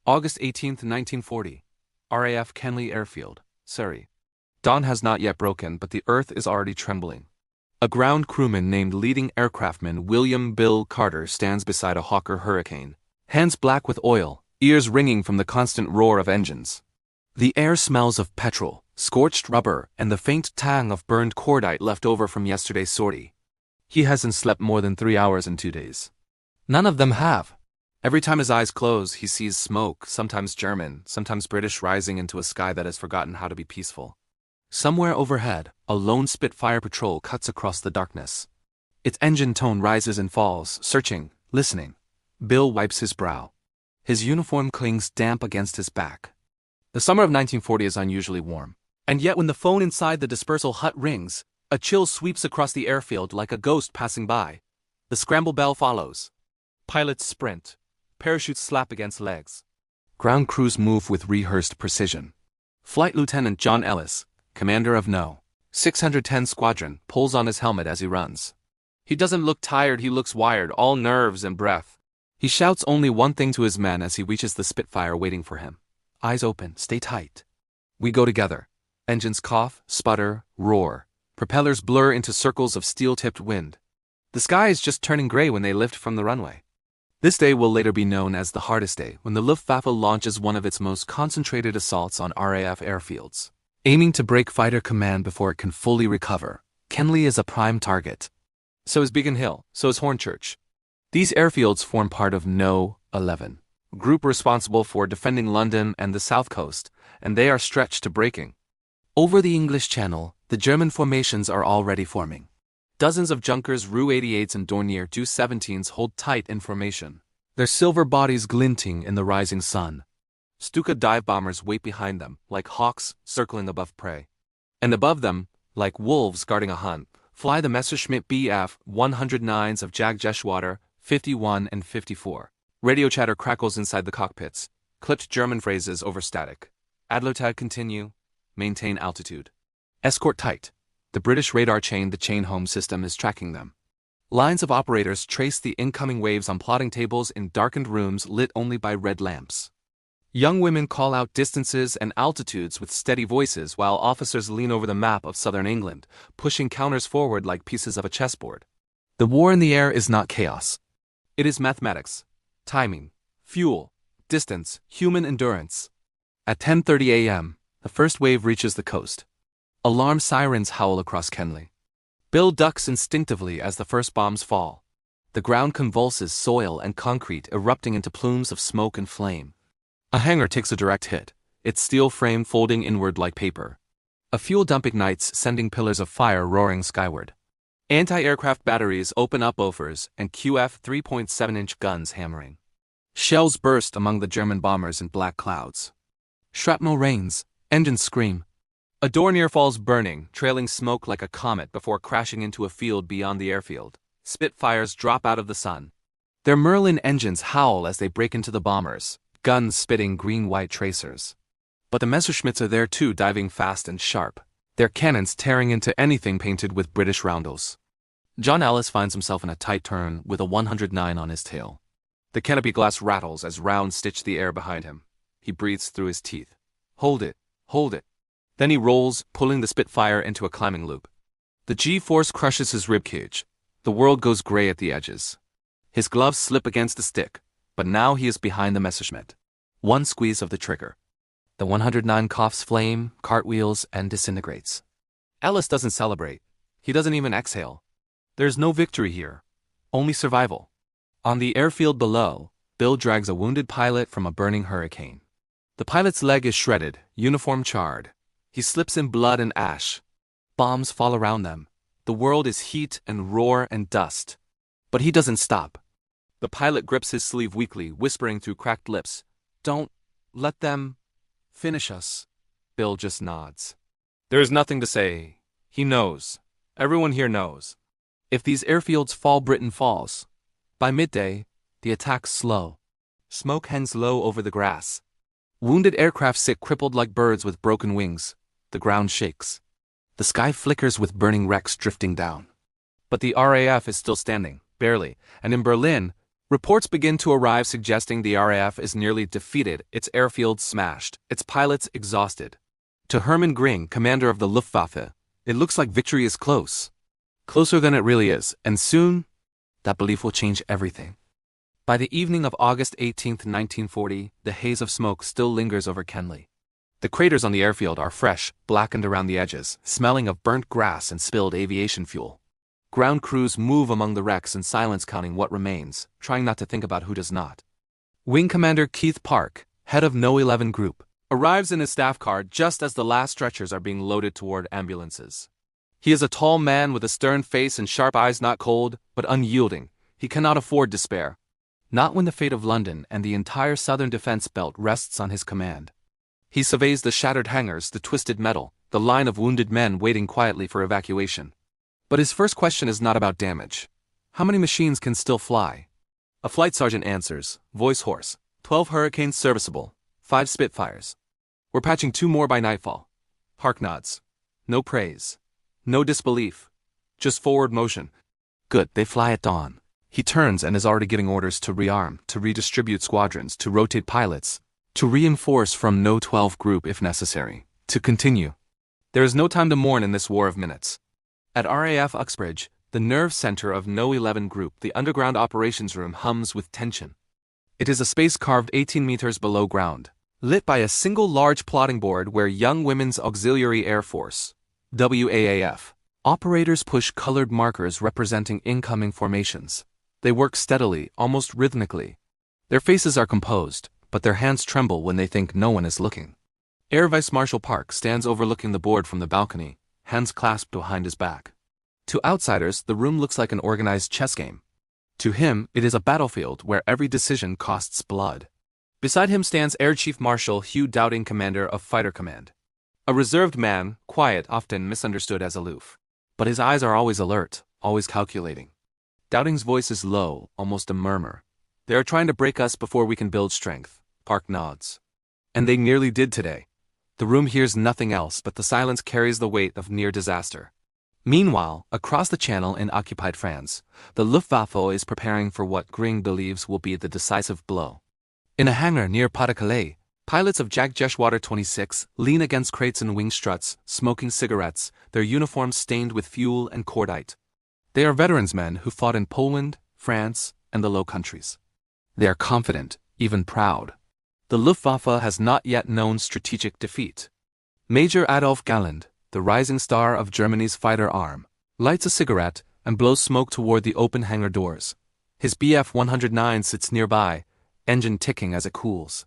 August 18, 1940. RAF Kenley Airfield, Surrey. Dawn has not yet broken, but the earth is already trembling. A ground crewman named leading aircraftman William Bill Carter stands beside a Hawker Hurricane, hands black with oil, ears ringing from the constant roar of engines. The air smells of petrol, scorched rubber, and the faint tang of burned cordite left over from yesterday's sortie. He hasn't slept more than 3 hours in 2 days. None of them have. Every time his eyes close, he sees smoke, sometimes German, sometimes British, rising into a sky that has forgotten how to be peaceful. Somewhere overhead, a lone Spitfire patrol cuts across the darkness. Its engine tone rises and falls, searching, listening. Bill wipes his brow. His uniform clings damp against his back. The summer of 1940 is unusually warm. And yet when the phone inside the dispersal hut rings, a chill sweeps across the airfield like a ghost passing by. The scramble bell follows. Pilots sprint. Parachutes slap against legs. Ground crews move with rehearsed precision. Flight Lieutenant John Ellis, commander of No. 610 Squadron, pulls on his helmet as he runs. He doesn't look tired, he looks wired, all nerves and breath. He shouts only one thing to his men as he reaches the Spitfire waiting for him. Eyes open, stay tight. We go together. Engines cough, sputter, roar. Propellers blur into circles of steel-tipped wind. The sky is just turning gray when they lift from the runway. This day will later be known as the hardest day when the Luftwaffe launches one of its most concentrated assaults on RAF airfields. Aiming to break fighter command before it can fully recover, Kenley is a prime target. So is Beacon Hill, so is Hornchurch. These airfields form part of No. 11, group responsible for defending London and the south coast, and they are stretched to breaking. Over the English Channel, the German formations are already forming. Dozens of Junkers Ru 88s and Dornier Do 17s hold tight in formation, their silver bodies glinting in the rising sun. Stuka dive bombers wait behind them, like hawks circling above prey. And above them, like wolves guarding a hunt, fly the Messerschmitt Bf 109s of Jag Jeschwader 51 and 54. Radio chatter crackles inside the cockpits, clipped German phrases over static. Adlertag continue, maintain altitude. Escort tight. The British radar the chain home system is tracking them. Lines of operators trace the incoming waves on plotting tables in darkened rooms lit only by red lamps. Young women call out distances and altitudes with steady voices while officers lean over the map of southern England, pushing counters forward like pieces of a chessboard. The war in the air is not chaos. It is mathematics, timing, fuel, distance, human endurance. At 10:30 a.m., the first wave reaches the coast. Alarm sirens howl across Kenley. Bill ducks instinctively as the first bombs fall. The ground convulses, soil and concrete erupting into plumes of smoke and flame. A hangar takes a direct hit, its steel frame folding inward like paper. A fuel dump ignites, sending pillars of fire roaring skyward. Anti-aircraft batteries open up offers and QF 3.7-inch guns hammering. Shells burst among the German bombers in black clouds. Shrapnel rains, engines scream. A Dornier falls burning, trailing smoke like a comet before crashing into a field beyond the airfield. Spitfires drop out of the sun. Their Merlin engines howl as they break into the bombers, guns spitting green-white tracers. But the Messerschmitts are there too, diving fast and sharp, their cannons tearing into anything painted with British roundels. John Ellis finds himself in a tight turn with a 109 on his tail. The canopy glass rattles as rounds stitch the air behind him. He breathes through his teeth. Hold it, hold it. Then he rolls, pulling the Spitfire into a climbing loop. The G-force crushes his ribcage. The world goes gray at the edges. His gloves slip against the stick, but now he is behind the Messerschmitt. One squeeze of the trigger. The 109 coughs flame, cartwheels, and disintegrates. Ellis doesn't celebrate. He doesn't even exhale. There's no victory here. Only survival. On the airfield below, Bill drags a wounded pilot from a burning Hurricane. The pilot's leg is shredded, uniform charred. He slips in blood and ash. Bombs fall around them. The world is heat and roar and dust. But he doesn't stop. The pilot grips his sleeve weakly, whispering through cracked lips, "Don't let them finish us." Bill just nods. There is nothing to say. He knows. Everyone here knows. If these airfields fall, Britain falls. By midday, the attack's slow. Smoke hangs low over the grass. Wounded aircraft sit crippled like birds with broken wings. The ground shakes. The sky flickers with burning wrecks drifting down. But the RAF is still standing, barely, and in Berlin, Reports begin to arrive suggesting the RAF is nearly defeated, its airfield smashed, its pilots exhausted. To Hermann Göring, commander of the Luftwaffe, it looks like victory is close. Closer than it really is, and soon, that belief will change everything. By the evening of August 18, 1940, the haze of smoke still lingers over Kenley. The craters on the airfield are fresh, blackened around the edges, smelling of burnt grass and spilled aviation fuel. Ground crews move among the wrecks in silence, counting what remains, trying not to think about who does not. Wing Commander Keith Park, head of No. 11 Group, arrives in his staff car just as the last stretchers are being loaded toward ambulances. He is a tall man with a stern face and sharp eyes, not cold, but unyielding. He cannot afford despair. Not when the fate of London and the entire southern defense belt rests on his command. He surveys the shattered hangars, the twisted metal, the line of wounded men waiting quietly for evacuation. But his first question is not about damage. How many machines can still fly? A flight sergeant answers, voice hoarse. 12 Hurricanes serviceable, 5 Spitfires. We're patching 2 more by nightfall. Park nods. No praise. No disbelief. Just forward motion. Good, they fly at dawn. He turns and is already giving orders to rearm, to redistribute squadrons, to rotate pilots, to reinforce from No. 12 Group if necessary, to continue. There is no time to mourn in this war of minutes. At RAF Uxbridge, the nerve center of No. 11 Group, the underground operations room hums with tension. It is a space carved 18 meters below ground, lit by a single large plotting board where Young Women's Auxiliary Air Force, WAAF, operators push colored markers representing incoming formations. They work steadily, almost rhythmically. Their faces are composed, but their hands tremble when they think no one is looking. Air Vice Marshal Park stands overlooking the board from the balcony, hands clasped behind his back. To outsiders, the room looks like an organized chess game. To him, it is a battlefield where every decision costs blood. Beside him stands Air Chief Marshal Hugh Dowding, commander of Fighter Command. A reserved man, quiet, often misunderstood as aloof. But his eyes are always alert, always calculating. Dowding's voice is low, almost a murmur. They are trying to break us before we can build strength. Park nods. And they nearly did today. The room hears nothing else, but the silence carries the weight of near disaster. Meanwhile, across the channel in occupied France, the Luftwaffe is preparing for what Göring believes will be the decisive blow. In a hangar near Pas-de-Calais, pilots of Jagdgeschwader 26 lean against crates and wing struts, smoking cigarettes, their uniforms stained with fuel and cordite. They are veterans men who fought in Poland, France, and the Low Countries. They are confident, even proud. The Luftwaffe has not yet known strategic defeat. Major Adolf Galland, the rising star of Germany's fighter arm, lights a cigarette and blows smoke toward the open hangar doors. His Bf 109 sits nearby, engine ticking as it cools.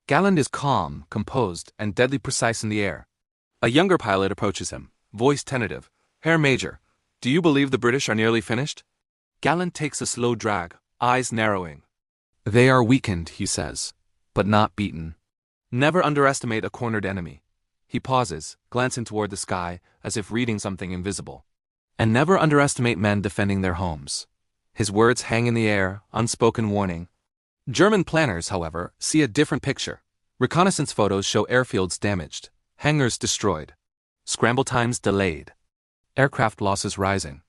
Galland is calm, composed, and deadly precise in the air. A younger pilot approaches him, voice tentative. Herr Major, do you believe the British are nearly finished? Galland takes a slow drag, eyes narrowing. They are weakened, he says, but not beaten. Never underestimate a cornered enemy. He pauses, glancing toward the sky, as if reading something invisible. And never underestimate men defending their homes. His words hang in the air, unspoken warning. German planners, however, see a different picture. Reconnaissance photos show airfields damaged, hangars destroyed, scramble times delayed, aircraft losses rising.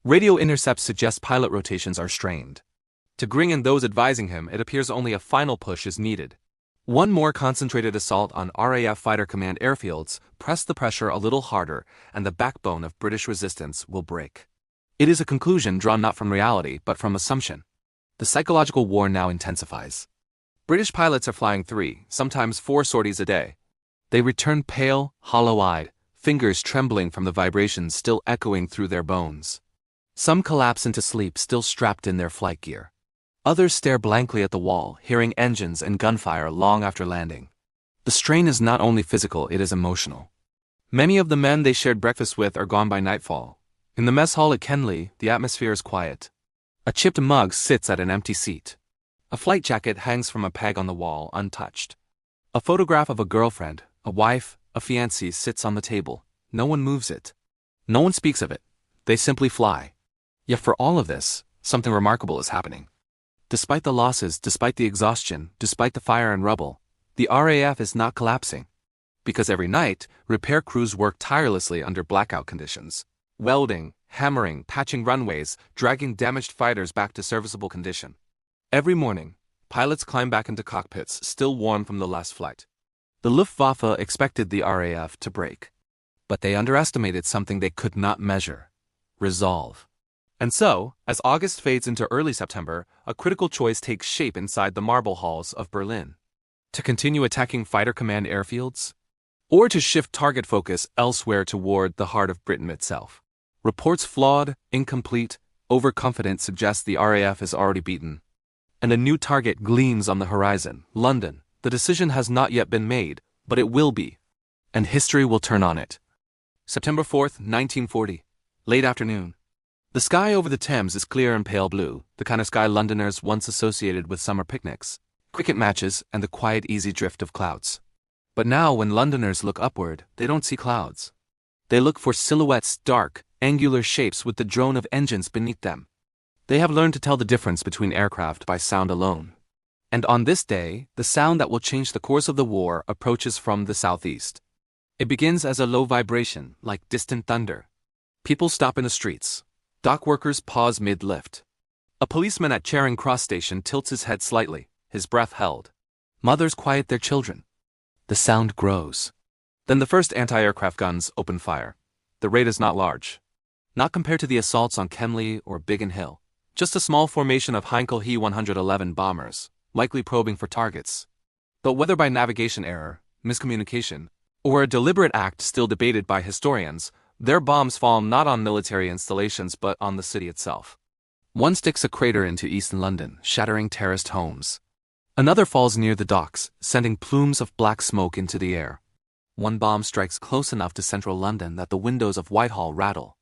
Radio intercepts suggest pilot rotations are strained. To Göring and those advising him, it appears only a final push is needed. One more concentrated assault on RAF Fighter Command airfields press the pressure a little harder, and the backbone of British resistance will break. It is a conclusion drawn not from reality, but from assumption. The psychological war now intensifies. British pilots are flying 3, sometimes 4 sorties a day. They return pale, hollow-eyed, fingers trembling from the vibrations still echoing through their bones. Some collapse into sleep, still strapped in their flight gear. Others stare blankly at the wall, hearing engines and gunfire long after landing. The strain is not only physical, it is emotional. Many of the men they shared breakfast with are gone by nightfall. In the mess hall at Kenley, the atmosphere is quiet. A chipped mug sits at an empty seat. A flight jacket hangs from a peg on the wall, untouched. A photograph of a girlfriend, a wife, a fiancée sits on the table. No one moves it. No one speaks of it. They simply fly. Yet for all of this, something remarkable is happening. Despite the losses, despite the exhaustion, despite the fire and rubble, the RAF is not collapsing. Because every night, repair crews work tirelessly under blackout conditions. Welding, hammering, patching runways, dragging damaged fighters back to serviceable condition. Every morning, pilots climb back into cockpits, still warm from the last flight. The Luftwaffe expected the RAF to break. But they underestimated something they could not measure: resolve. And so, as August fades into early September, a critical choice takes shape inside the marble halls of Berlin. To continue attacking fighter command airfields? Or to shift target focus elsewhere toward the heart of Britain itself? Reports flawed, incomplete, overconfident suggest the RAF is already beaten. And a new target gleams on the horizon: London. The decision has not yet been made, but it will be. And history will turn on it. September 4th, 1940. Late afternoon. The sky over the Thames is clear and pale blue, the kind of sky Londoners once associated with summer picnics, cricket matches, and the quiet, easy drift of clouds. But now when Londoners look upward, they don't see clouds. They look for silhouettes, dark, angular shapes with the drone of engines beneath them. They have learned to tell the difference between aircraft by sound alone. And on this day, the sound that will change the course of the war approaches from the southeast. It begins as a low vibration, like distant thunder. People stop in the streets. Dock workers pause mid-lift. A policeman at Charing Cross Station tilts his head slightly, his breath held. Mothers quiet their children. The sound grows. Then the first anti-aircraft guns open fire. The rate is not large. Not compared to the assaults on Kemley or Biggin Hill. Just a small formation of Heinkel He-111 bombers, likely probing for targets. But whether by navigation error, miscommunication, or a deliberate act still debated by historians, their bombs fall not on military installations but on the city itself. One sticks a crater into East London, shattering terraced homes. Another falls near the docks, sending plumes of black smoke into the air. One bomb strikes close enough to central London that the windows of Whitehall rattle.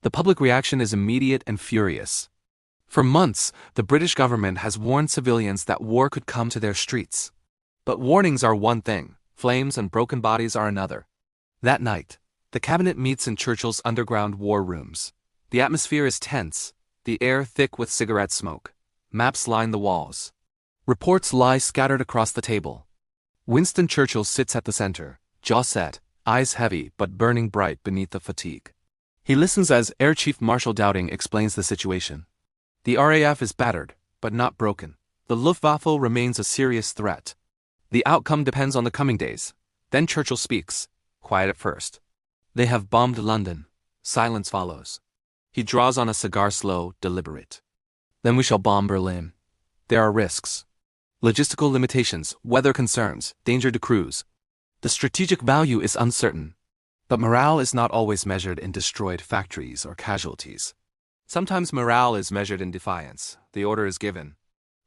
The public reaction is immediate and furious. For months, the British government has warned civilians that war could come to their streets. But warnings are one thing, flames and broken bodies are another. That night, the cabinet meets in Churchill's underground war rooms. The atmosphere is tense, the air thick with cigarette smoke. Maps line the walls. Reports lie scattered across the table. Winston Churchill sits at the center, jaw set, eyes heavy but burning bright beneath the fatigue. He listens as Air Chief Marshal Dowding explains the situation. The RAF is battered, but not broken. The Luftwaffe remains a serious threat. The outcome depends on the coming days. Then Churchill speaks, quiet at first. They have bombed London. Silence follows. He draws on a cigar, slow, deliberate. Then we shall bomb Berlin. There are risks. Logistical limitations, weather concerns, danger to crews. The strategic value is uncertain. But morale is not always measured in destroyed factories or casualties. Sometimes morale is measured in defiance. The order is given.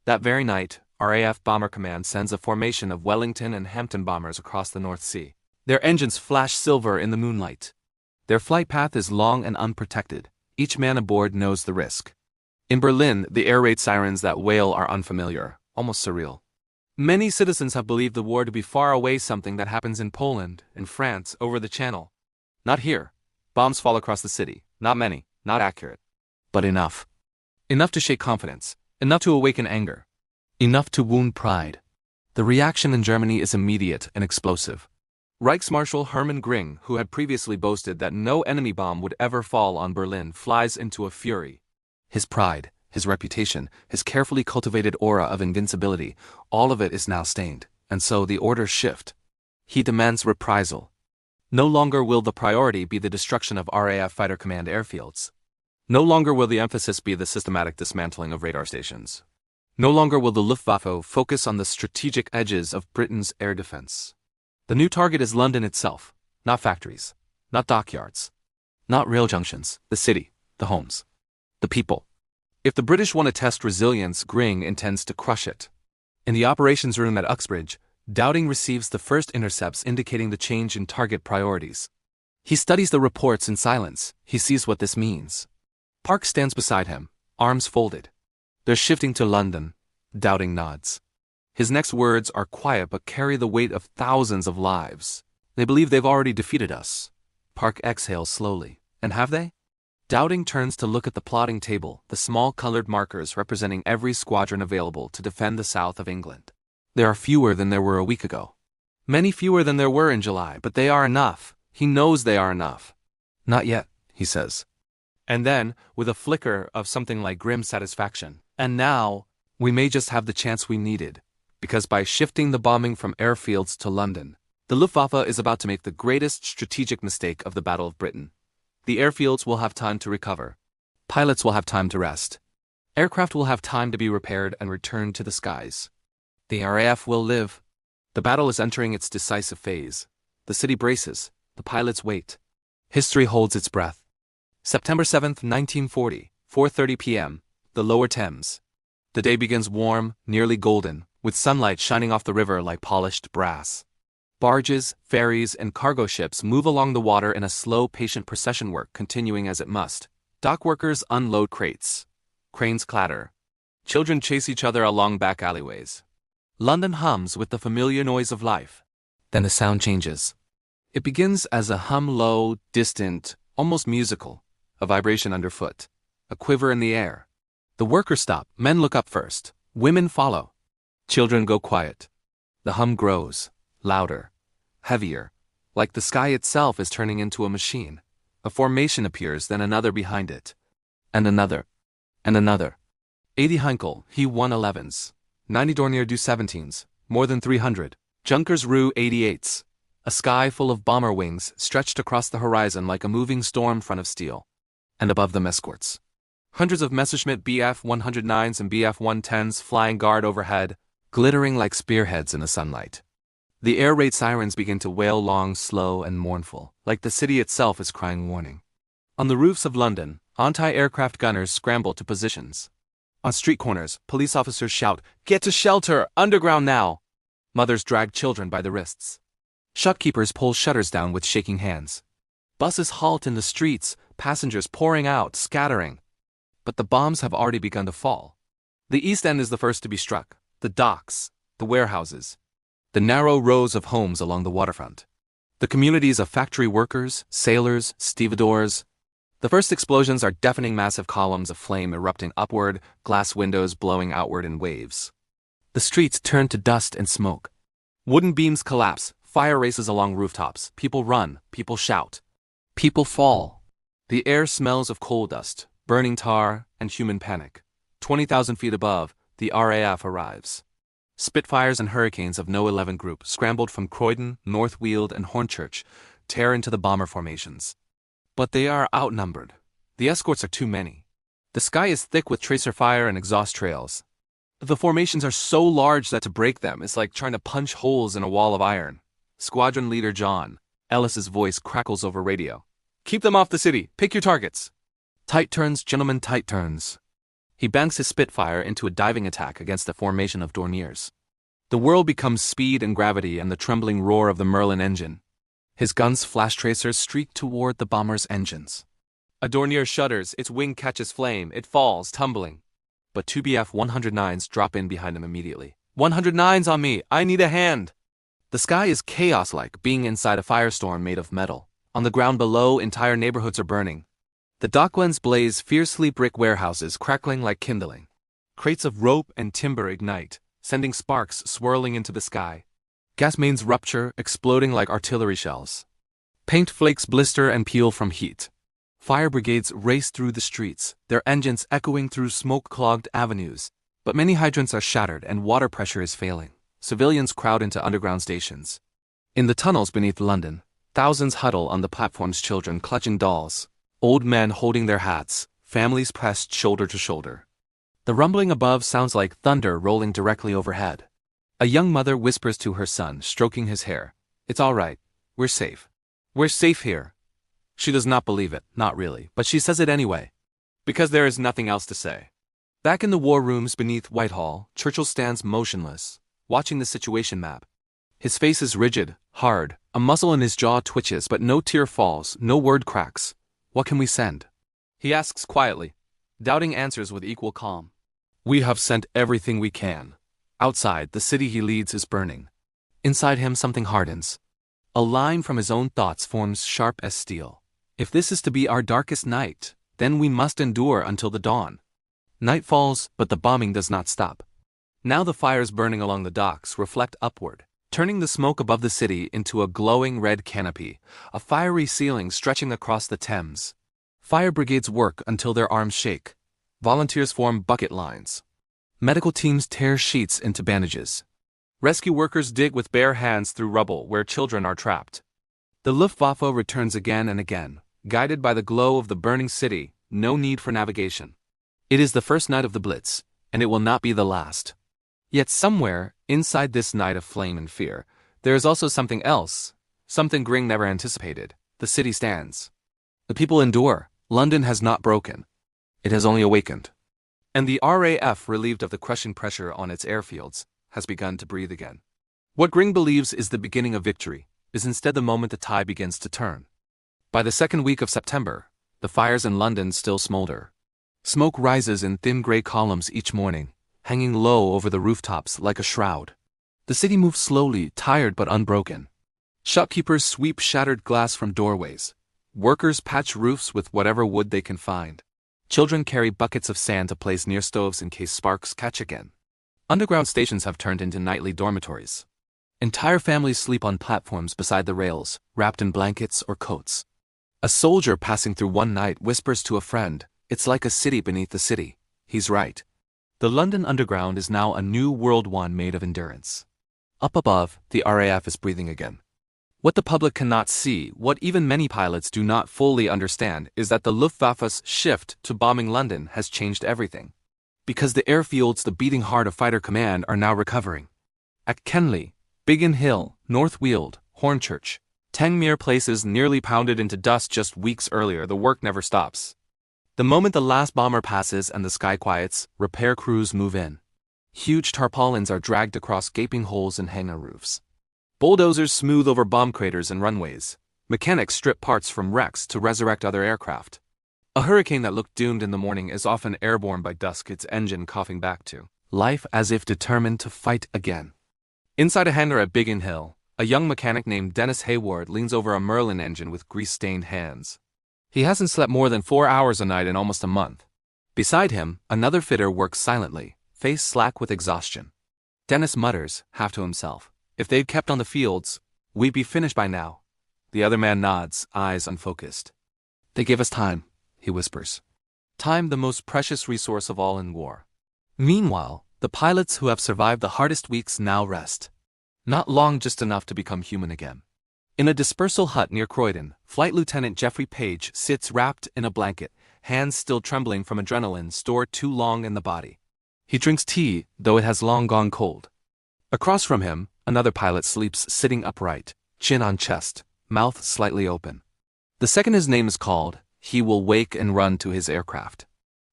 That very night, RAF Bomber Command sends a formation of Wellington and Hampton bombers across the North Sea. Their engines flash silver in the moonlight. Their flight path is long and unprotected. Each man aboard knows the risk. In Berlin, the air raid sirens that wail are unfamiliar, almost surreal. Many citizens have believed the war to be far away, something that happens in Poland, in France, over the Channel. Not here. Bombs fall across the city. Not many, not accurate. But enough. Enough to shake confidence. Enough to awaken anger. Enough to wound pride. The reaction in Germany is immediate and explosive. Reichsmarshal Hermann Göring, who had previously boasted that no enemy bomb would ever fall on Berlin, flies into a fury. His pride, his reputation, his carefully cultivated aura of invincibility, all of it is now stained, and so the orders shift. He demands reprisal. No longer will the priority be the destruction of RAF Fighter Command airfields. No longer will the emphasis be the systematic dismantling of radar stations. No longer will the Luftwaffe focus on the strategic edges of Britain's air defense. The new target is London itself, not factories, not dockyards, not rail junctions, the city, the homes, the people. If the British want to test resilience, Göring intends to crush it. In the operations room at Uxbridge, Dowding receives the first intercepts indicating the change in target priorities. He studies the reports in silence. He sees what this means. Park stands beside him, arms folded. They're shifting to London. Dowding nods. His next words are quiet but carry the weight of thousands of lives. They believe they've already defeated us. Park exhales slowly. And have they? Dowding turns to look at the plotting table, the small colored markers representing every squadron available to defend the south of England. There are fewer than there were a week ago. Many fewer than there were in July, but they are enough. He knows they are enough. Not yet, he says. And then, with a flicker of something like grim satisfaction, and now, We may just have the chance we needed, because by shifting the bombing from airfields to London, the Luftwaffe is about to make the greatest strategic mistake of the Battle of Britain. The airfields will have time to recover. Pilots will have time to rest. Aircraft will have time to be repaired and returned to the skies. The RAF will live. The battle is entering its decisive phase. The city braces. The pilots wait. History holds its breath. September 7th, 1940, 4:30 p.m., the Lower Thames. The day begins warm, nearly golden, with sunlight shining off the river like polished brass. Barges, ferries, and cargo ships move along the water in a slow, patient procession, work continuing as it must. Dock workers unload crates. Cranes clatter. Children chase each other along back alleyways. London hums with the familiar noise of life. Then the sound changes. It begins as a hum, low, distant, almost musical, a vibration underfoot, a quiver in the air. The workers stop, men look up first, women follow. Children go quiet. The hum grows, louder, heavier, like the sky itself is turning into a machine. A formation appears, then another behind it. And another. And another. 80 Heinkel, He-111s. 90 Dornier Du-17s, more than 300. Junkers Ru 88s. A sky full of bomber wings stretched across the horizon like a moving storm front of steel. And above them escorts. Hundreds of Messerschmitt Bf-109s and Bf-110s flying guard overhead, glittering like spearheads in the sunlight. The air raid sirens begin to wail long, slow, and mournful, like the city itself is crying warning. On the roofs of London, anti-aircraft gunners scramble to positions. On street corners, police officers shout, "Get to shelter! Underground now!" Mothers drag children by the wrists. Shopkeepers pull shutters down with shaking hands. Buses halt in the streets, passengers pouring out, scattering. But the bombs have already begun to fall. The East End is the first to be struck. The docks, the warehouses, the narrow rows of homes along the waterfront. The communities of factory workers, sailors, stevedores. The first explosions are deafening, massive columns of flame erupting upward, glass windows blowing outward in waves. The streets turn to dust and smoke. Wooden beams collapse, fire races along rooftops, people run, people shout. People fall. The air smells of coal dust, burning tar, and human panic. 20,000 feet above, the RAF arrives. Spitfires and Hurricanes of No. 11 Group, scrambled from Croydon, North Weald, and Hornchurch, tear into the bomber formations. But they are outnumbered. The escorts are too many. The sky is thick with tracer fire and exhaust trails. The formations are so large that to break them is like trying to punch holes in a wall of iron. Squadron leader John Ellis's voice crackles over radio. "Keep them off the city. Pick your targets." "Tight turns, gentlemen, tight turns." He banks his Spitfire into a diving attack against a formation of Dorniers. The whirl becomes speed and gravity and the trembling roar of the Merlin engine. His gun's flash tracers streak toward the bomber's engines. A Dornier shudders, its wing catches flame, it falls, tumbling. But two Bf-109s drop in behind him immediately. "109s on me, I need a hand!" The sky is chaos-like, being inside a firestorm made of metal. On the ground below, entire neighborhoods are burning. The docklands blaze fiercely, brick warehouses crackling like kindling. Crates of rope and timber ignite, sending sparks swirling into the sky. Gas mains rupture, exploding like artillery shells. Paint flakes blister and peel from heat. Fire brigades race through the streets, their engines echoing through smoke-clogged avenues. But many hydrants are shattered and water pressure is failing. Civilians crowd into underground stations. In the tunnels beneath London, thousands huddle on the platforms, children clutching dolls. Old men holding their hats, families pressed shoulder to shoulder. The rumbling above sounds like thunder rolling directly overhead. A young mother whispers to her son, stroking his hair, "It's all right. We're safe. We're safe here." She does not believe it, not really, but she says it anyway. Because there is nothing else to say. Back in the war rooms beneath Whitehall, Churchill stands motionless, watching the situation map. His face is rigid, hard, a muscle in his jaw twitches, but no tear falls, no word cracks. "What can we send?" He asks quietly. Doubting answers with equal calm. "We have sent everything we can." Outside, the city he leads is burning. Inside him, something hardens. A line from his own thoughts forms sharp as steel. "If this is to be our darkest night, then we must endure until the dawn." Night falls, but the bombing does not stop. Now the fires burning along the docks reflect upward, turning the smoke above the city into a glowing red canopy, a fiery ceiling stretching across the Thames. Fire brigades work until their arms shake. Volunteers form bucket lines. Medical teams tear sheets into bandages. Rescue workers dig with bare hands through rubble where children are trapped. The Luftwaffe returns again and again, guided by the glow of the burning city, no need for navigation. It is the first night of the Blitz, and it will not be the last. Yet somewhere, inside this night of flame and fear, there is also something else, something Gring never anticipated. The city stands. The people endure. London has not broken. It has only awakened. And the RAF, relieved of the crushing pressure on its airfields, has begun to breathe again. What Gring believes is the beginning of victory is instead the moment the tide begins to turn. By the second week of September, the fires in London still smolder. Smoke rises in thin gray columns each morning, hanging low over the rooftops like a shroud. The city moves slowly, tired but unbroken. Shopkeepers sweep shattered glass from doorways. Workers patch roofs with whatever wood they can find. Children carry buckets of sand to place near stoves in case sparks catch again. Underground stations have turned into nightly dormitories. Entire families sleep on platforms beside the rails, wrapped in blankets or coats. A soldier passing through one night whispers to a friend, "It's like a city beneath the city." He's right. The London Underground is now a new World War made of endurance. Up above, the RAF is breathing again. What the public cannot see, what even many pilots do not fully understand, is that the Luftwaffe's shift to bombing London has changed everything. Because the airfields, the beating heart of fighter command, are now recovering. At Kenley, Biggin Hill, North Weald, Hornchurch, 10 mere places nearly pounded into dust just weeks earlier, the work never stops. The moment the last bomber passes and the sky quiets, repair crews move in. Huge tarpaulins are dragged across gaping holes in hangar roofs. Bulldozers smooth over bomb craters and runways. Mechanics strip parts from wrecks to resurrect other aircraft. A hurricane that looked doomed in the morning is often airborne by dusk, its engine coughing back to life as if determined to fight again. Inside a hangar at Biggin Hill, a young mechanic named Dennis Hayward leans over a Merlin engine with grease-stained hands. He hasn't slept more than 4 hours a night in almost a month. Beside him, another fitter works silently, face slack with exhaustion. Dennis mutters, half to himself, "If they'd kept on the fields, we'd be finished by now." The other man nods, eyes unfocused. "They gave us time," he whispers. Time, the most precious resource of all in war. Meanwhile, the pilots who have survived the hardest weeks now rest. Not long, just enough to become human again. In a dispersal hut near Croydon, Flight Lieutenant Geoffrey Page sits wrapped in a blanket, hands still trembling from adrenaline stored too long in the body. He drinks tea, though it has long gone cold. Across from him, another pilot sleeps sitting upright, chin on chest, mouth slightly open. The second his name is called, he will wake and run to his aircraft.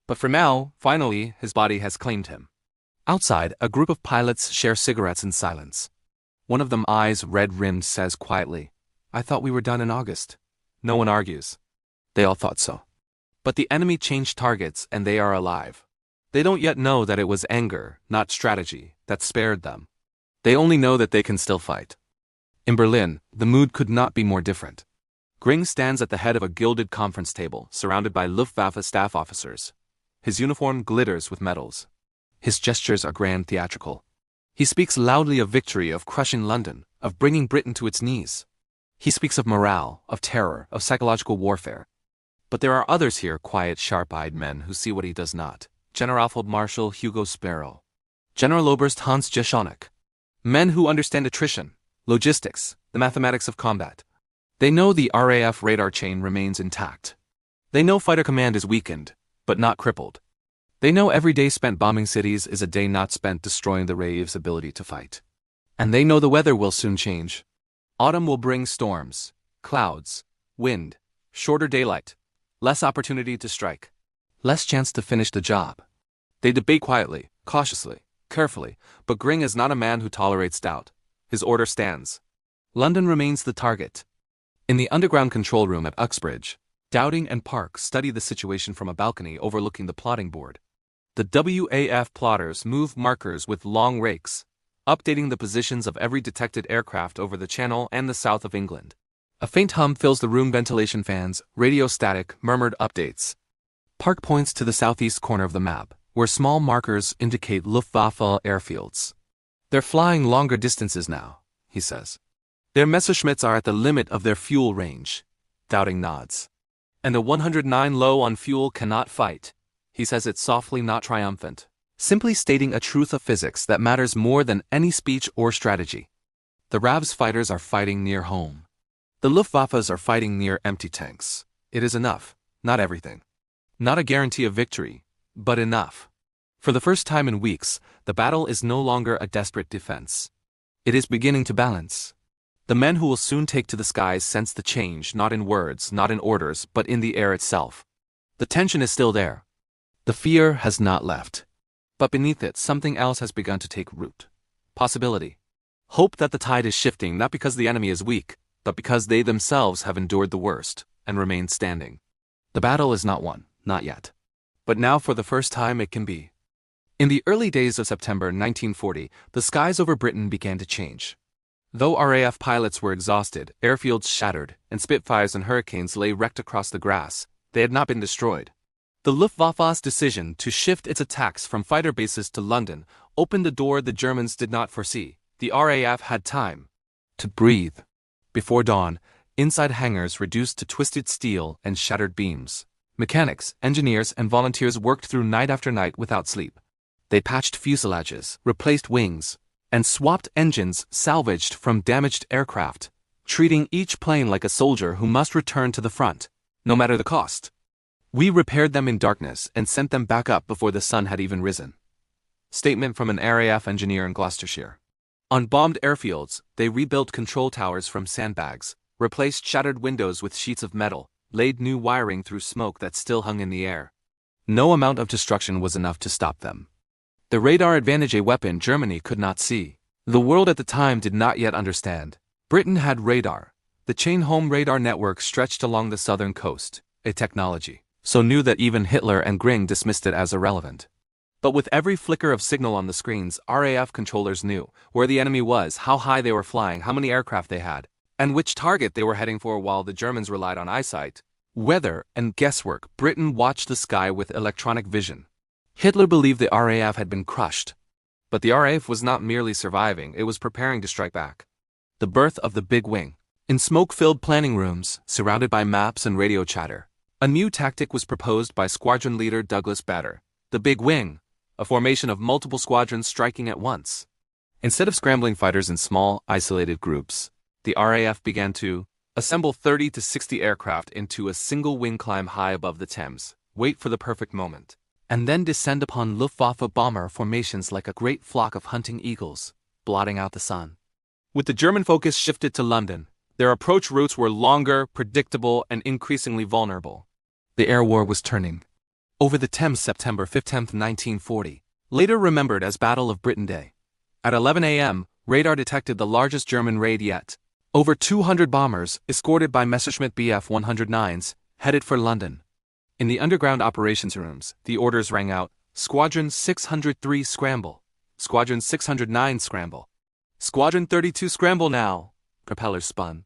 But for now, finally, his body has claimed him. Outside, a group of pilots share cigarettes in silence. One of them, eyes red-rimmed, says quietly, "I thought we were done in August." No one argues. They all thought so. But the enemy changed targets and they are alive. They don't yet know that it was anger, not strategy, that spared them. They only know that they can still fight. In Berlin, the mood could not be more different. Gring stands at the head of a gilded conference table, surrounded by Luftwaffe staff officers. His uniform glitters with medals. His gestures are grand theatrical. He speaks loudly of victory, of crushing London, of bringing Britain to its knees. He speaks of morale, of terror, of psychological warfare. But there are others here, quiet, sharp-eyed men who see what he does not. Generalfeldmarschall Hugo Sparrow. General Oberst Hans Jeschonek. Men who understand attrition, logistics, the mathematics of combat. They know the RAF radar chain remains intact. They know fighter command is weakened, but not crippled. They know every day spent bombing cities is a day not spent destroying the RAF's ability to fight. And they know the weather will soon change. Autumn will bring storms, clouds, wind, shorter daylight, less opportunity to strike, less chance to finish the job. They debate quietly, cautiously, carefully, but Gring is not a man who tolerates doubt. His order stands. London remains the target. In the underground control room at Uxbridge, Dowding and Park study the situation from a balcony overlooking the plotting board. The WAF plotters move markers with long rakes, updating the positions of every detected aircraft over the Channel and the south of England. A faint hum fills the room, ventilation fans, radio static, murmured updates. Park points to the southeast corner of the map, where small markers indicate Luftwaffe airfields. "They're flying longer distances now," he says. "Their Messerschmitts are at the limit of their fuel range." Dowding nods. "And the 109 low on fuel cannot fight." He says it softly, not triumphant. simply stating a truth of physics that matters more than any speech or strategy. The RAV's fighters are fighting near home. The Luftwaffes are fighting near empty tanks. It is enough, not everything. Not a guarantee of victory, but enough. For the first time in weeks, the battle is no longer a desperate defense. It is beginning to balance. The men who will soon take to the skies sense the change, not in words, not in orders, but in the air itself. The tension is still there. The fear has not left. But beneath it, something else has begun to take root. Possibility. Hope that the tide is shifting not because the enemy is weak, but because they themselves have endured the worst and remain standing. The battle is not won, not yet. But now for the first time it can be. In the early days of September 1940, the skies over Britain began to change. Though RAF pilots were exhausted, airfields shattered, and Spitfires and Hurricanes lay wrecked across the grass, they had not been destroyed. The Luftwaffe's decision to shift its attacks from fighter bases to London opened a door the Germans did not foresee. The RAF had time to breathe. Before dawn, inside hangars reduced to twisted steel and shattered beams, mechanics, engineers, and volunteers worked through night after night without sleep. They patched fuselages, replaced wings, and swapped engines salvaged from damaged aircraft, treating each plane like a soldier who must return to the front, no matter the cost. We repaired them in darkness and sent them back up before the sun had even risen. Statement from an RAF engineer in Gloucestershire. On bombed airfields, they rebuilt control towers from sandbags, replaced shattered windows with sheets of metal, laid new wiring through smoke that still hung in the air. No amount of destruction was enough to stop them. The radar advantage, a weapon Germany could not see. The world at the time did not yet understand. Britain had radar. The chain-home radar network stretched along the southern coast, a technology so new that even Hitler and Göring dismissed it as irrelevant. But with every flicker of signal on the screens, RAF controllers knew where the enemy was, how high they were flying, how many aircraft they had, and which target they were heading for. While the Germans relied on eyesight, weather, and guesswork, Britain watched the sky with electronic vision. Hitler believed the RAF had been crushed. But the RAF was not merely surviving, it was preparing to strike back. The birth of the Big Wing. In smoke-filled planning rooms, surrounded by maps and radio chatter, a new tactic was proposed by squadron leader Douglas Bader. The Big Wing, a formation of multiple squadrons striking at once. Instead of scrambling fighters in small, isolated groups, the RAF began to assemble 30 to 60 aircraft into a single wing, climb high above the Thames, wait for the perfect moment, and then descend upon Luftwaffe bomber formations like a great flock of hunting eagles, blotting out the sun. With the German focus shifted to London, their approach routes were longer, predictable, and increasingly vulnerable. The air war was turning. Over the Thames, September 15, 1940, later remembered as Battle of Britain Day. At 11 a.m., radar detected the largest German raid yet. Over 200 bombers, escorted by Messerschmitt Bf 109s, headed for London. In the underground operations rooms, the orders rang out: Squadron 603 scramble. Squadron 609 scramble. Squadron 32 scramble now. Propellers spun.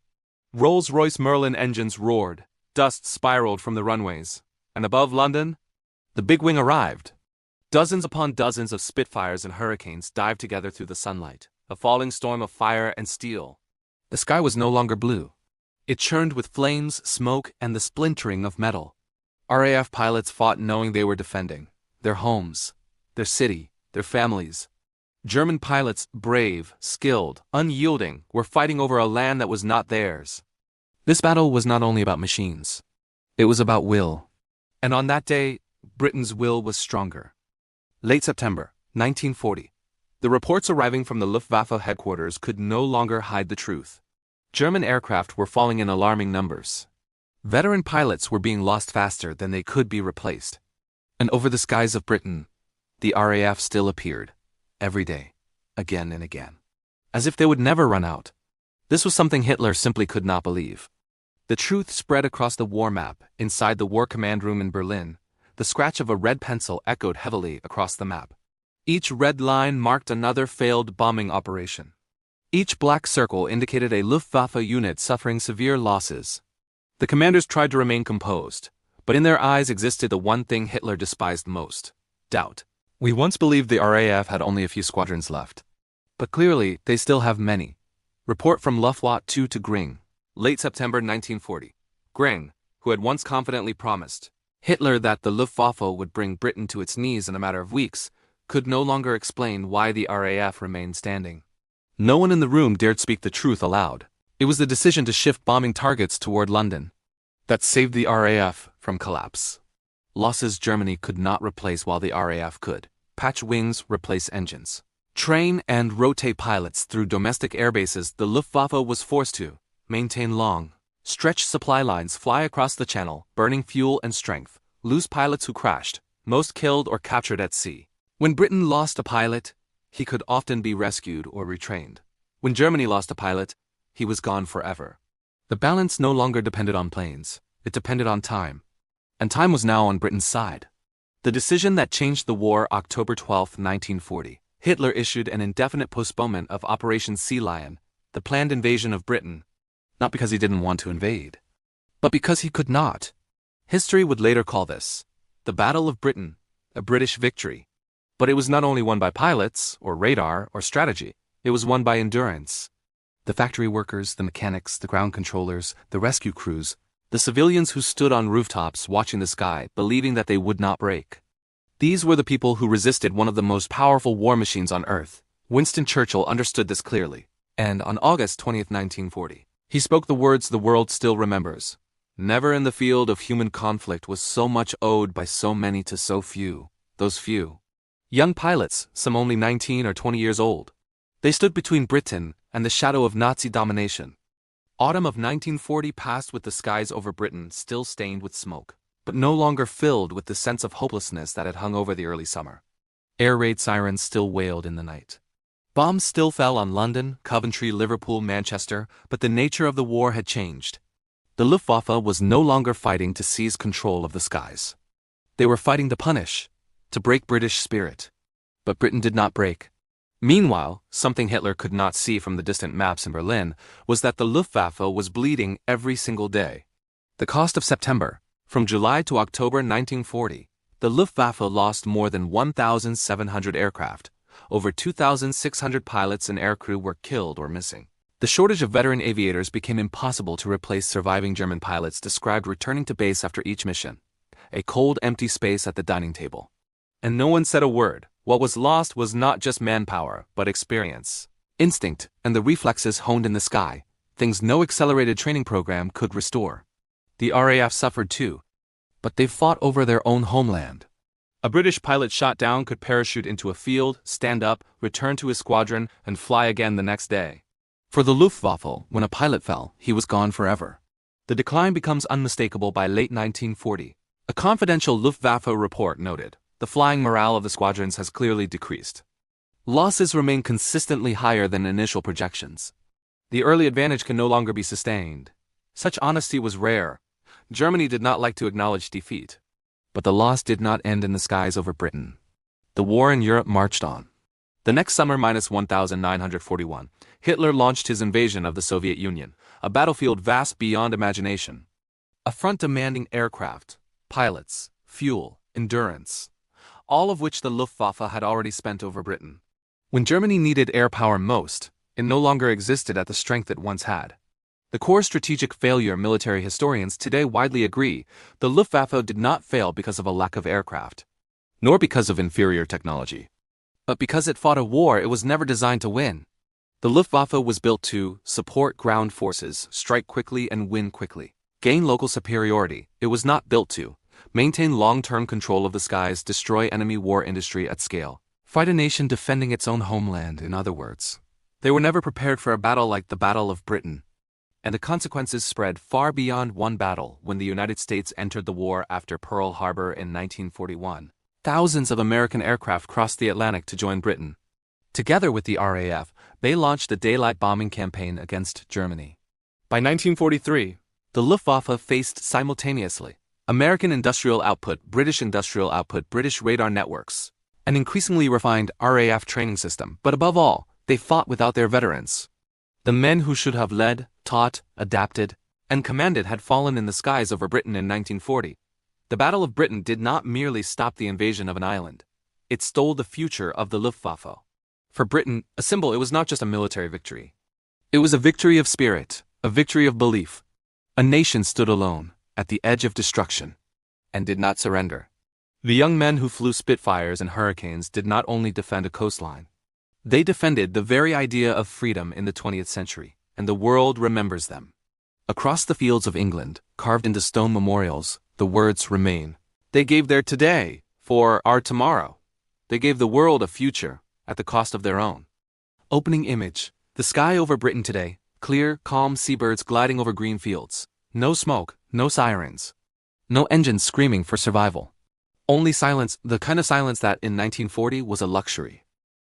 Rolls-Royce Merlin engines roared. Dust spiraled from the runways. And above London, the Big Wing arrived. Dozens upon dozens of Spitfires and Hurricanes dived together through the sunlight, a falling storm of fire and steel. The sky was no longer blue. It churned with flames, smoke, and the splintering of metal. RAF pilots fought knowing they were defending their homes, their city, their families. German pilots, brave, skilled, unyielding, were fighting over a land that was not theirs. This battle was not only about machines. It was about will. And on that day, Britain's will was stronger. Late September 1940. The reports arriving from the Luftwaffe headquarters could no longer hide the truth. German aircraft were falling in alarming numbers. Veteran pilots were being lost faster than they could be replaced. And over the skies of Britain, the RAF still appeared. Every day, again and again. As if they would never run out. This was something Hitler simply could not believe. The truth spread across the war map. Inside the War Command Room in Berlin, the scratch of a red pencil echoed heavily across the map. Each red line marked another failed bombing operation. Each black circle indicated a Luftwaffe unit suffering severe losses. The commanders tried to remain composed, but in their eyes existed the one thing Hitler despised most: doubt. We once believed the RAF had only a few squadrons left. But clearly, they still have many. Report from Luftwaffe 2 to Göring. Late September 1940. Göring, who had once confidently promised Hitler that the Luftwaffe would bring Britain to its knees in a matter of weeks, could no longer explain why the RAF remained standing. No one in the room dared speak the truth aloud. It was the decision to shift bombing targets toward London that saved the RAF from collapse. Losses Germany could not replace while the RAF could. Patch wings, replace engines. Train and rotate pilots through domestic airbases. The Luftwaffe was forced to maintain long, stretched supply lines, fly across the channel, burning fuel and strength, lose pilots who crashed, most killed or captured at sea. When Britain lost a pilot, he could often be rescued or retrained. When Germany lost a pilot, he was gone forever. The balance no longer depended on planes, it depended on time. And time was now on Britain's side. The decision that changed the war, October 12, 1940. Hitler issued an indefinite postponement of Operation Sea Lion, the planned invasion of Britain, not because he didn't want to invade, but because he could not. History would later call this the Battle of Britain, a British victory. But it was not only won by pilots, or radar, or strategy, it was won by endurance. The factory workers, the mechanics, the ground controllers, the rescue crews, the civilians who stood on rooftops watching the sky, believing that they would not break. These were the people who resisted one of the most powerful war machines on Earth. Winston Churchill understood this clearly, and on August 20, 1940, he spoke the words the world still remembers. Never in the field of human conflict was so much owed by so many to so few. Those few. Young pilots, some only 19 or 20 years old. They stood between Britain and the shadow of Nazi domination. Autumn of 1940 passed with the skies over Britain still stained with smoke, but no longer filled with the sense of hopelessness that had hung over the early summer. Air raid sirens still wailed in the night. Bombs still fell on London, Coventry, Liverpool, Manchester, but the nature of the war had changed. The Luftwaffe was no longer fighting to seize control of the skies. They were fighting to punish, to break British spirit. But Britain did not break. Meanwhile, something Hitler could not see from the distant maps in Berlin was that the Luftwaffe was bleeding every single day. The cost of September, from July to October 1940, the Luftwaffe lost more than 1,700 aircraft. Over 2,600 pilots and aircrew were killed or missing. The shortage of veteran aviators became impossible to replace surviving German pilots described returning to base after each mission. A cold, empty space at the dining table. And no one said a word. What was lost was not just manpower, but experience, instinct, and the reflexes honed in the sky, things no accelerated training program could restore. The RAF suffered too, but they fought over their own homeland. A British pilot shot down could parachute into a field, stand up, return to his squadron, and fly again the next day. For the Luftwaffe, when a pilot fell, he was gone forever. The decline becomes unmistakable by late 1940. A confidential Luftwaffe report noted, the flying morale of the squadrons has clearly decreased. Losses remain consistently higher than initial projections. The early advantage can no longer be sustained. Such honesty was rare. Germany did not like to acknowledge defeat. But the loss did not end in the skies over Britain. The war in Europe marched on. The next summer, -1941, Hitler launched his invasion of the Soviet Union, a battlefield vast beyond imagination. A front demanding aircraft, pilots, fuel, endurance, all of which the Luftwaffe had already spent over Britain. When Germany needed air power most, it no longer existed at the strength it once had. The core strategic failure military historians today widely agree, the Luftwaffe did not fail because of a lack of aircraft, nor because of inferior technology, but because it fought a war it was never designed to win. The Luftwaffe was built to support ground forces, strike quickly and win quickly, gain local superiority. It was not built to maintain long-term control of the skies, destroy enemy war industry at scale, fight a nation defending its own homeland, in other words. They were never prepared for a battle like the Battle of Britain. And the consequences spread far beyond one battle. When the United States entered the war after Pearl Harbor in 1941, thousands of American aircraft crossed the Atlantic to join Britain. Together with the RAF, they launched the daylight bombing campaign against Germany. By 1943, the Luftwaffe faced simultaneously American industrial output, British radar networks, an increasingly refined RAF training system, but above all, they fought without their veterans. The men who should have led, taught, adapted, and commanded had fallen in the skies over Britain in 1940. The Battle of Britain did not merely stop the invasion of an island. It stole the future of the Luftwaffe. For Britain, a symbol, it was not just a military victory. It was a victory of spirit, a victory of belief. A nation stood alone, at the edge of destruction, and did not surrender. The young men who flew Spitfires and Hurricanes did not only defend a coastline. They defended the very idea of freedom in the 20th century, and the world remembers them. Across the fields of England, carved into stone memorials, the words remain. They gave their today for our tomorrow. They gave the world a future at the cost of their own. Opening image. The sky over Britain today, clear, calm seabirds gliding over green fields. No smoke, no sirens. No engines screaming for survival. Only silence, the kind of silence that in 1940 was a luxury.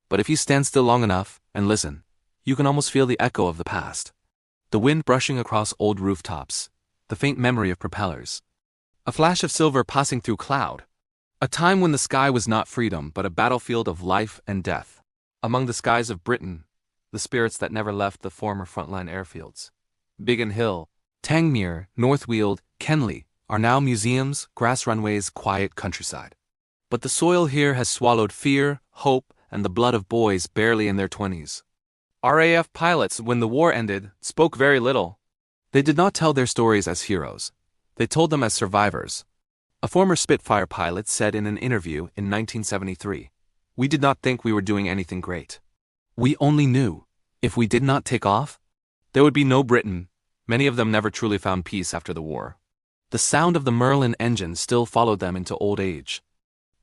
But if you stand still long enough and listen, you can almost feel the echo of the past. The wind brushing across old rooftops, the faint memory of propellers. A flash of silver passing through cloud. A time when the sky was not freedom but a battlefield of life and death. Among the skies of Britain, the spirits that never left the former frontline airfields. Biggin Hill, Tangmere, Northweald, Kenley are now museums, grass runways, quiet countryside. But the soil here has swallowed fear, hope, and the blood of boys barely in their 20s. RAF pilots, when the war ended, spoke very little. They did not tell their stories as heroes. They told them as survivors. A former Spitfire pilot said in an interview in 1973, "We did not think we were doing anything great. We only knew, if we did not take off, there would be no Britain." Many of them never truly found peace after the war. The sound of the Merlin engine still followed them into old age.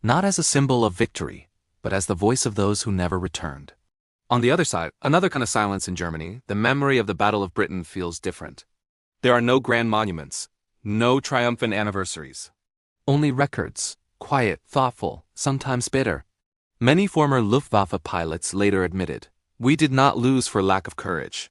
Not as a symbol of victory, but as the voice of those who never returned. On the other side, another kind of silence in Germany, the memory of the Battle of Britain feels different. There are no grand monuments, no triumphant anniversaries. Only records, quiet, thoughtful, sometimes bitter. Many former Luftwaffe pilots later admitted, "We did not lose for lack of courage.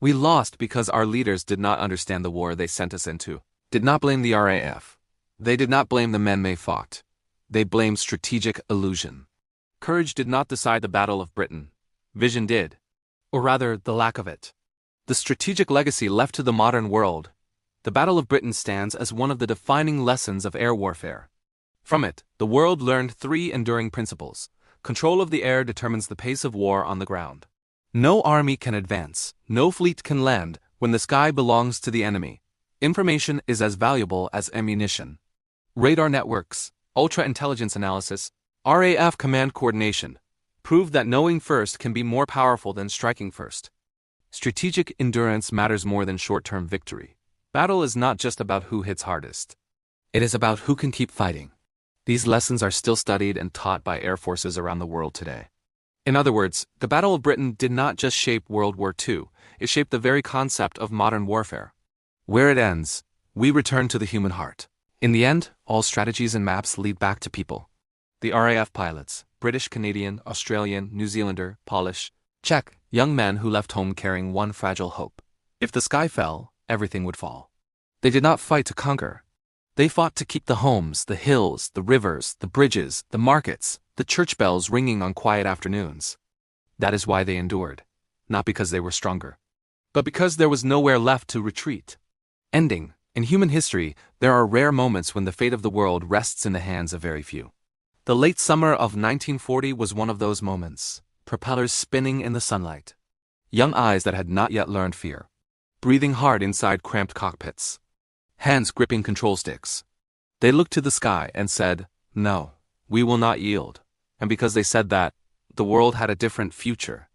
We lost because our leaders did not understand the war they sent us into." Did not blame the RAF. They did not blame the men they fought. They blamed strategic illusion. Courage did not decide the Battle of Britain. Vision did. Or rather, the lack of it. The strategic legacy left to the modern world. The Battle of Britain stands as one of the defining lessons of air warfare. From it, the world learned three enduring principles. Control of the air determines the pace of war on the ground. No army can advance, no fleet can land, when the sky belongs to the enemy. Information is as valuable as ammunition. Radar networks, ultra-intelligence analysis, RAF command coordination proved that knowing first can be more powerful than striking first. Strategic endurance matters more than short-term victory. Battle is not just about who hits hardest. It is about who can keep fighting. These lessons are still studied and taught by air forces around the world today. In other words, the Battle of Britain did not just shape World War II, it shaped the very concept of modern warfare. Where it ends, we return to the human heart. In the end, all strategies and maps lead back to people. The RAF pilots, British, Canadian, Australian, New Zealander, Polish, Czech, young men who left home carrying one fragile hope. If the sky fell, everything would fall. They did not fight to conquer. They fought to keep the homes, the hills, the rivers, the bridges, the markets, the church bells ringing on quiet afternoons. That is why they endured. Not because they were stronger, but because there was nowhere left to retreat. Ending. In human history, there are rare moments when the fate of the world rests in the hands of very few. The late summer of 1940 was one of those moments, propellers spinning in the sunlight. Young eyes that had not yet learned fear. Breathing hard inside cramped cockpits. Hands gripping control sticks. They looked to the sky and said, "No, we will not yield." And because they said that, the world had a different future.